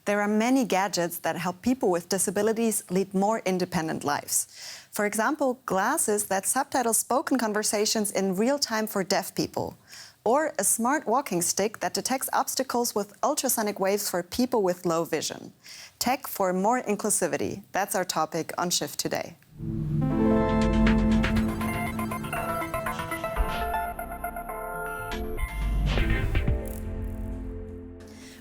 There are many gadgets that help people with disabilities lead more independent lives. For example, glasses that subtitle spoken conversations in real time for deaf people, or a smart walking stick that detects obstacles with ultrasonic waves for people with low vision. Tech for more inclusivity. That's our topic on Shift today.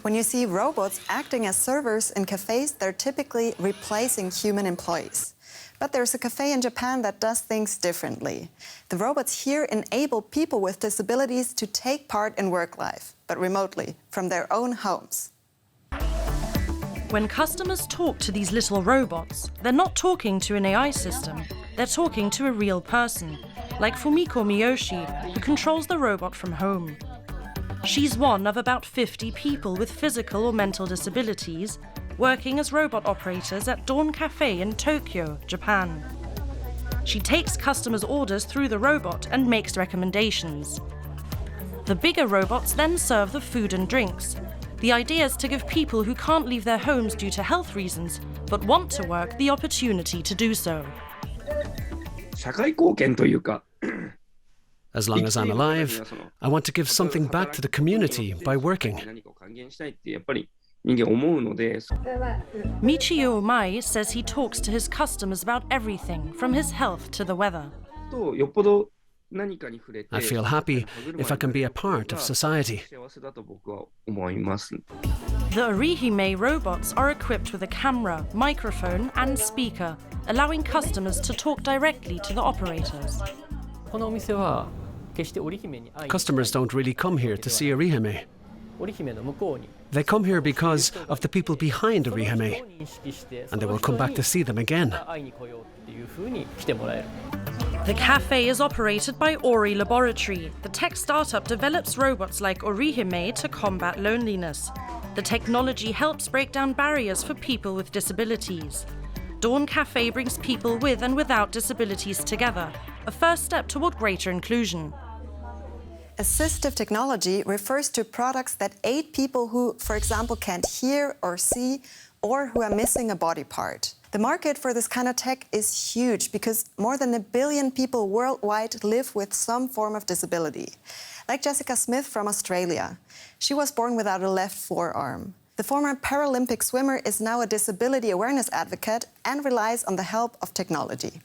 When you see robots acting as servers in cafes, they're typically replacing human employees. But there's a cafe in Japan that does things differently. The robots here enable people with disabilities to take part in work life, but remotely, from their own homes. When customers talk to these little robots, they're not talking to an AI system, they're talking to a real person, like Fumiko Miyoshi, who controls the robot from home. She's one of about 50 people with physical or mental disabilities working as robot operators at Dawn Cafe in Tokyo, Japan. She takes customers' orders through the robot and makes recommendations. The bigger robots then serve the food and drinks. The idea is to give people who can't leave their homes due to health reasons but want to work the opportunity to do so. As long as I'm alive, I want to give something back to the community by working. Michio Mai says he talks to his customers about everything, from his health to the weather. I feel happy if I can be a part of society. The Orihime robots are equipped with a camera, microphone and speaker, allowing customers to talk directly to the operators. Customers don't really come here to see Orihime. They come here because of the people behind Orihime, and they will come back to see them again. The cafe is operated by Ori Laboratory. The tech startup develops robots like Orihime to combat loneliness. The technology helps break down barriers for people with disabilities. Dawn Cafe brings people with and without disabilities together, a first step toward greater inclusion. Assistive technology refers to products that aid people who, for example, can't hear or see, or who are missing a body part. The market for this kind of tech is huge because more than 1 billion people worldwide live with some form of disability. Like Jessica Smith from Australia. She was born without a left forearm. The former Paralympic swimmer is now a disability awareness advocate and relies on the help of technology.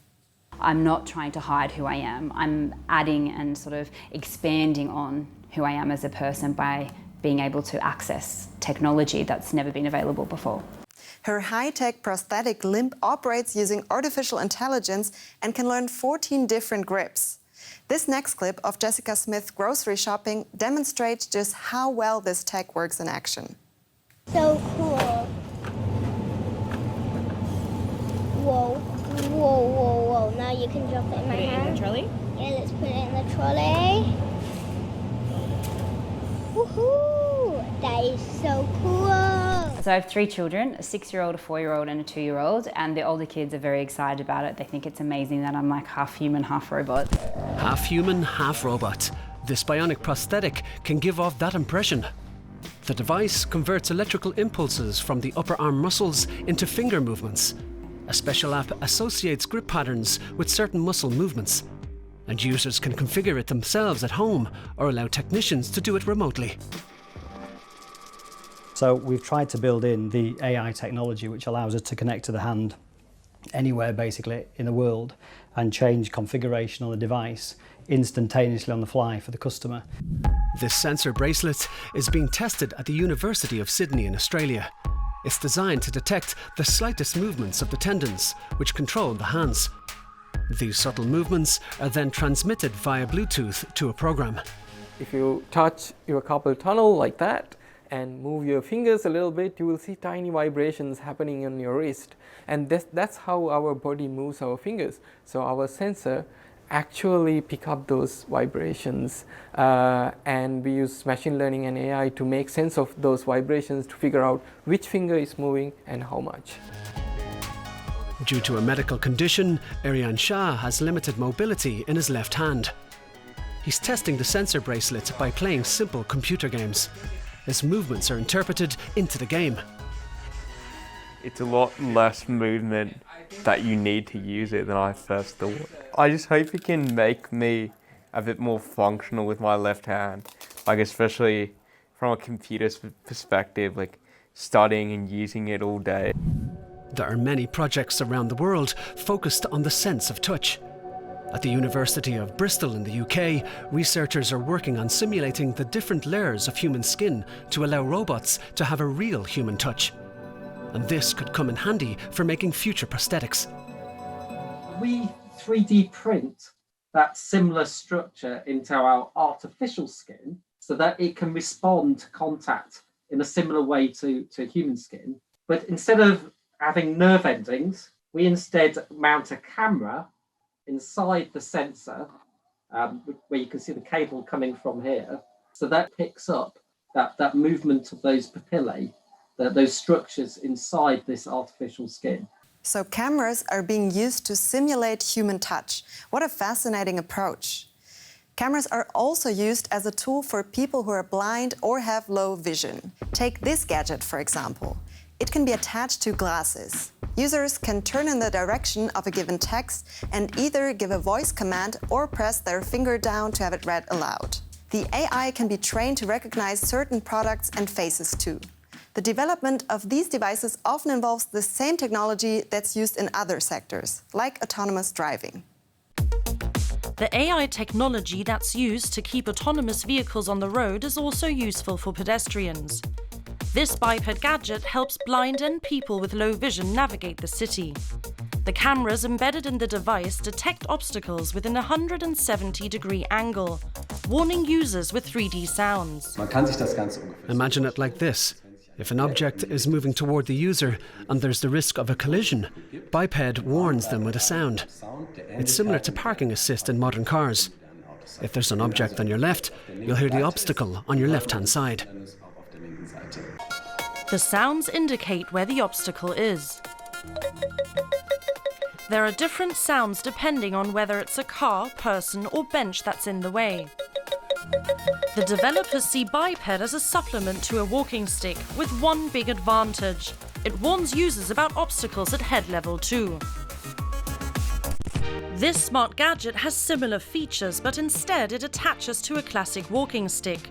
I'm not trying to hide who I am. I'm adding and sort of expanding on who I am as a person by being able to access technology that's never been available before. Her high-tech prosthetic limb operates using artificial intelligence and can learn 14 different grips. This next clip of Jessica Smith grocery shopping demonstrates just how well this tech works in action. So cool. Whoa, whoa, whoa, whoa. Now you can drop it in my hand. Put it in the trolley? Yeah, let's put it in the trolley. Woohoo! That is so cool. So I have 3 children, a 6-year-old, a 4-year-old and a 2-year-old, and the older kids are very excited about it. They think it's amazing that I'm like half human, half robot. Half human, half robot. This bionic prosthetic can give off that impression. The device converts electrical impulses from the upper arm muscles into finger movements. A special app associates grip patterns with certain muscle movements, and users can configure it themselves at home or allow technicians to do it remotely. So we've tried to build in the AI technology which allows us to connect to the hand anywhere basically in the world and change configuration on the device instantaneously on the fly for the customer. This sensor bracelet is being tested at the University of Sydney in Australia. It's designed to detect the slightest movements of the tendons, which control the hands. These subtle movements are then transmitted via Bluetooth to a program. If you touch your carpal tunnel like that and move your fingers a little bit, you will see tiny vibrations happening on your wrist. And that's how our body moves our fingers. So our sensor actually pick up those vibrations and we use machine learning and AI to make sense of those vibrations to figure out which finger is moving and how much. Due to a medical condition, Aryan Shah has limited mobility in his left hand. He's testing the sensor bracelet by playing simple computer games. His movements are interpreted into the game. It's a lot less movement that you need to use it than I first thought. I just hope it can make me a bit more functional with my left hand, like especially from a computer perspective, like studying and using it all day. There are many projects around the world focused on the sense of touch. At the University of Bristol in the UK, researchers are working on simulating the different layers of human skin to allow robots to have a real human touch. And this could come in handy for making future prosthetics. We 3D print that similar structure into our artificial skin so that it can respond to contact in a similar way to human skin. But instead of having nerve endings, we instead mount a camera inside the sensor, where you can see the cable coming from here. So that picks up that movement of those papillae, those structures inside this artificial skin. So cameras are being used to simulate human touch. What a fascinating approach. Cameras are also used as a tool for people who are blind or have low vision. Take this gadget, for example. It can be attached to glasses. Users can turn in the direction of a given text and either give a voice command or press their finger down to have it read aloud. The AI can be trained to recognize certain products and faces too. The development of these devices often involves the same technology that's used in other sectors, like autonomous driving. The AI technology that's used to keep autonomous vehicles on the road is also useful for pedestrians. This biped gadget helps blind and people with low vision navigate the city. The cameras embedded in the device detect obstacles within a 170-degree angle, warning users with 3D sounds. Imagine it like this. If an object is moving toward the user and there's the risk of a collision, Biped warns them with a sound. It's similar to parking assist in modern cars. If there's an object on your left, you'll hear the obstacle on your left-hand side. The sounds indicate where the obstacle is. There are different sounds depending on whether it's a car, person, or bench that's in the way. The developers see Biped as a supplement to a walking stick with one big advantage. It warns users about obstacles at head level too. This smart gadget has similar features, but instead it attaches to a classic walking stick.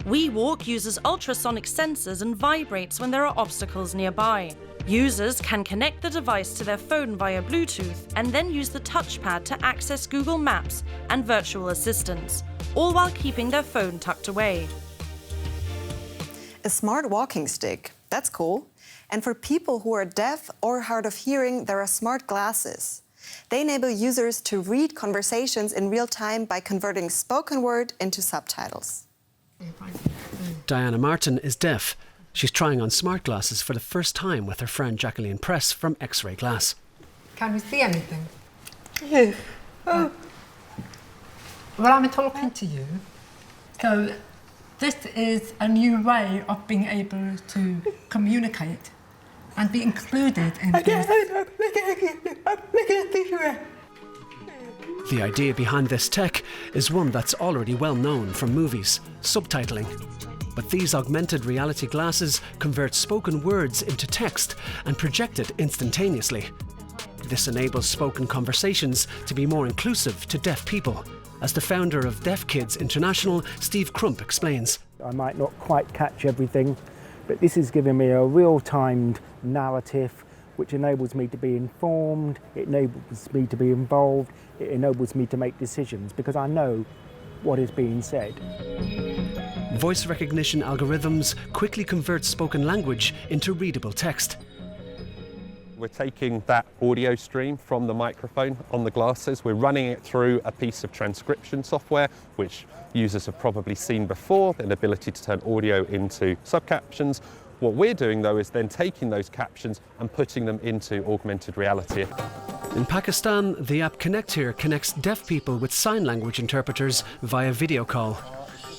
WeWalk uses ultrasonic sensors and vibrates when there are obstacles nearby. Users can connect the device to their phone via Bluetooth and then use the touchpad to access Google Maps and virtual assistants, all while keeping their phone tucked away. A smart walking stick, that's cool. And for people who are deaf or hard of hearing, there are smart glasses. They enable users to read conversations in real time by converting spoken word into subtitles. Diana Martin is deaf. She's trying on smart glasses for the first time with her friend Jacqueline Press from X-Ray Glass. Can we see anything? Yes. Oh. Well, I'm talking to you. So this is a new way of being able to communicate and be included in this. The idea behind this tech is one that's already well known from movies, subtitling. But these augmented reality glasses convert spoken words into text and project it instantaneously. This enables spoken conversations to be more inclusive to deaf people, as the founder of Deaf Kids International, Steve Crump, explains. I might not quite catch everything, but this is giving me a real-timed narrative which enables me to be informed, it enables me to be involved, it enables me to make decisions because I know what is being said. Voice recognition algorithms quickly convert spoken language into readable text. We're taking that audio stream from the microphone on the glasses, we're running it through a piece of transcription software, which users have probably seen before, an ability to turn audio into subcaptions. What we're doing though is then taking those captions and putting them into augmented reality. In Pakistan, the app Connect Here connects deaf people with sign language interpreters via video call.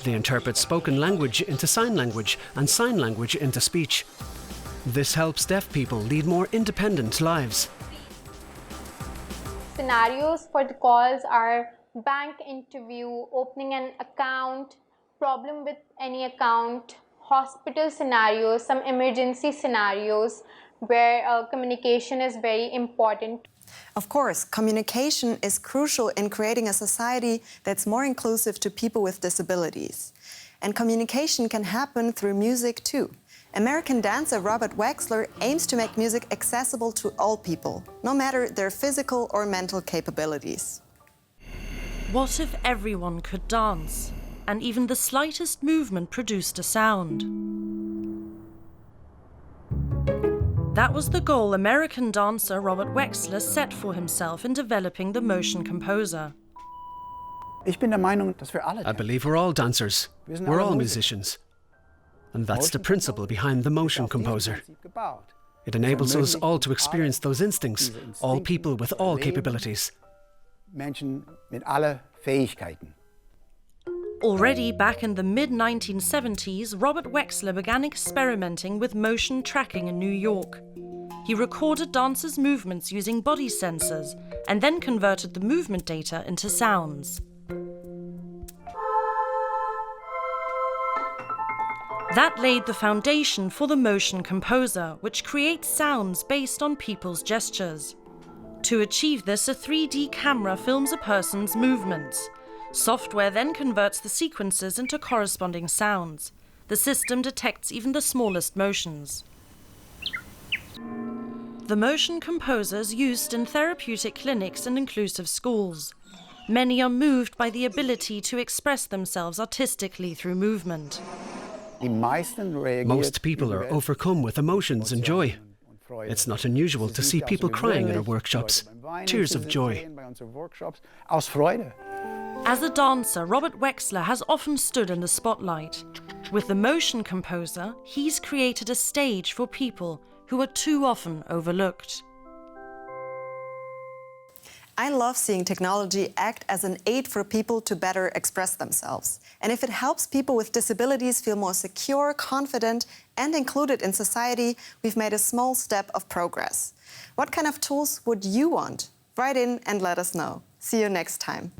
They interpret spoken language into sign language and sign language into speech. This helps deaf people lead more independent lives. Scenarios for the calls are bank interview, opening an account, problem with any account, hospital scenarios, some emergency scenarios, where communication is very important. Of course, communication is crucial in creating a society that's more inclusive to people with disabilities. And communication can happen through music too. American dancer Robert Wexler aims to make music accessible to all people, no matter their physical or mental capabilities. What if everyone could dance, and even the slightest movement produced a sound? That was the goal American dancer Robert Wexler set for himself in developing the motion composer. I believe we're all dancers. We're all musicians. And that's the principle behind the motion composer. It enables us all to experience those instincts, all people with all capabilities. Already back in the mid-1970s, Robert Wexler began experimenting with motion tracking in New York. He recorded dancers' movements using body sensors and then converted the movement data into sounds. That laid the foundation for the motion composer, which creates sounds based on people's gestures. To achieve this, a 3D camera films a person's movements. Software then converts the sequences into corresponding sounds. The system detects even the smallest motions. The motion composer is used in therapeutic clinics and inclusive schools. Many are moved by the ability to express themselves artistically through movement. Most people are overcome with emotions and joy. It's not unusual to see people crying in our workshops, tears of joy. As a dancer, Robert Wexler has often stood in the spotlight. With the motion composer, he's created a stage for people who are too often overlooked. I love seeing technology act as an aid for people to better express themselves. And if it helps people with disabilities feel more secure, confident, and included in society, we've made a small step of progress. What kind of tools would you want? Write in and let us know. See you next time.